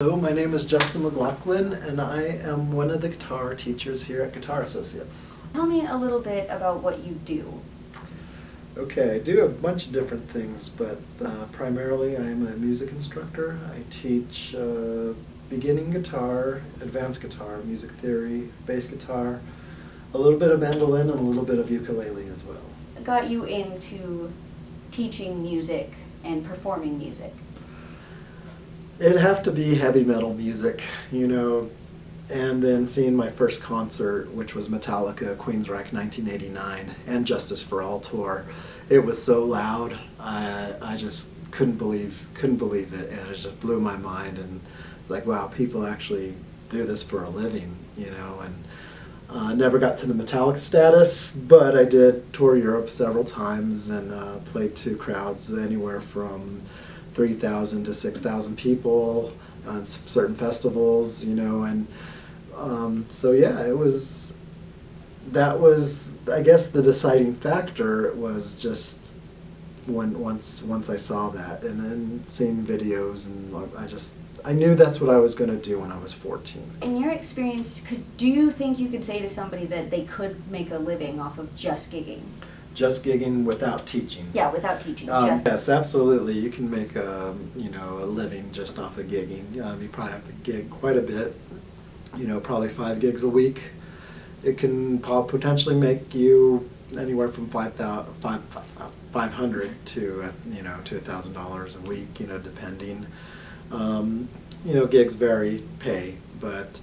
Hello, my name is Justin McLaughlin, and I am one of the guitar teachers here at Guitar Associates. Tell me a little bit about what you do. Okay, I do a bunch of different things, but primarily I'm a music instructor. I teach beginning guitar, advanced guitar, music theory, bass guitar, a little bit of mandolin, and a little bit of ukulele as well. Got you into teaching music and performing music? It'd have to be heavy metal music, and then seeing my first concert, which was Metallica, Queensryche 1989, and Justice for All tour. It was so loud, I just couldn't believe it, and it just blew my mind, and it's like, wow, people actually do this for a living, and never got to the Metallica status, but I did tour Europe several times and played to crowds anywhere from 3,000 to 6,000 people on certain festivals, so yeah, that was, I guess, the deciding factor was just once I saw that, and then seeing videos, and I knew that's what I was going to do when I was 14. In your experience, do you think you could say to somebody that they could make a living off of just gigging? Just gigging without teaching. Yeah, without teaching. Yes, absolutely. You can make a living just off of gigging. You probably have to gig quite a bit. Probably 5 gigs a week. It can potentially make you anywhere from $500 to $1,000 a week. Depending. Gigs vary pay, but.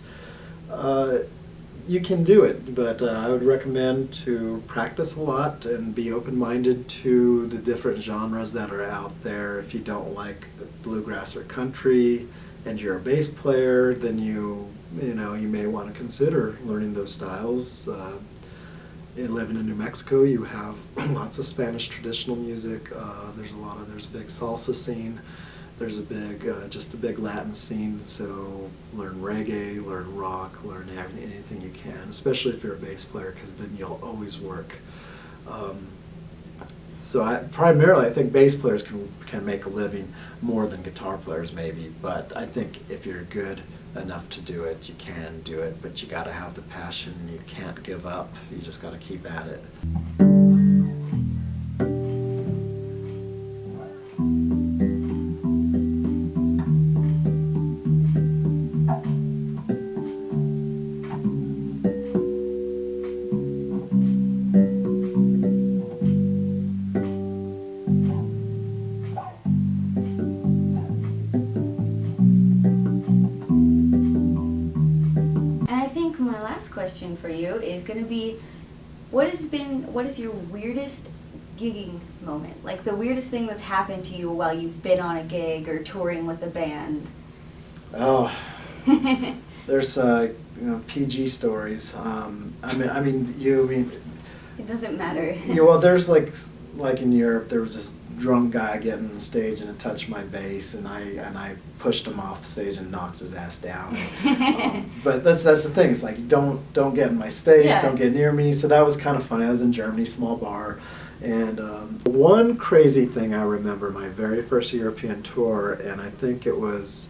You can do it, but I would recommend to practice a lot and be open-minded to the different genres that are out there. If you don't like bluegrass or country and you're a bass player, then you may want to consider learning those styles. Living in New Mexico, you have lots of Spanish traditional music. There's a big salsa scene. There's a big Latin scene, so learn reggae, learn rock, learn anything you can, especially if you're a bass player, because then you'll always work. Primarily, I think bass players can make a living more than guitar players maybe, but I think if you're good enough to do it, you can do it, but you gotta have the passion, you can't give up, you just gotta keep at it. Question for you is going to be, what is your weirdest gigging moment? Like the weirdest thing that's happened to you while you've been on a gig or touring with a band? Oh, there's PG stories. It doesn't matter. Yeah, well, there's like in Europe, there was this drunk guy getting on stage and it touched my bass, and I pushed him off stage and knocked his ass down. But that's the thing. It's like, don't get in my space, yeah. Don't get near me. So that was kind of funny. I was in Germany, small bar, and one crazy thing I remember, my very first European tour, and I think it was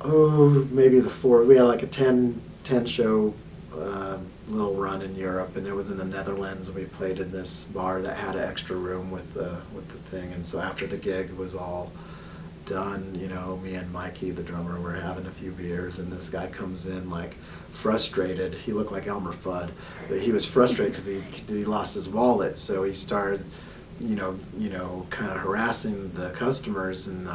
maybe we had like a 10 show little run in Europe, and it was in the Netherlands. We played in this bar that had an extra room with the thing, and so after the gig was all done, me and Mikey, the drummer, were having a few beers, and this guy comes in like frustrated. He looked like Elmer Fudd, but he was frustrated because he lost his wallet, so he started kind of harassing the customers, and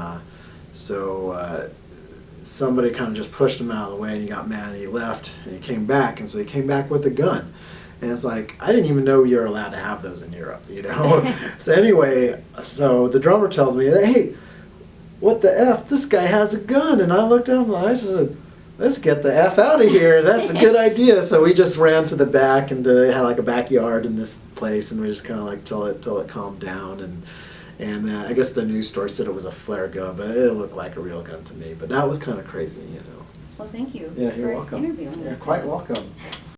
somebody kind of just pushed him out of the way, and he got mad, and he left, and he came back, and so he came back with a gun. And it's like, I didn't even know you're allowed to have those in Europe, So anyway, so the drummer tells me, hey, what the F, this guy has a gun. And I looked up and I said, let's get the F out of here, that's a good idea. So we just ran to the back, and they had like a backyard in this place, and we just kind of like till it calmed down, and I guess the news story said it was a flare gun, but it looked like a real gun to me. But that was kind of crazy, Well, thank you Yeah, you're for welcome. interviewing me. You're quite welcome.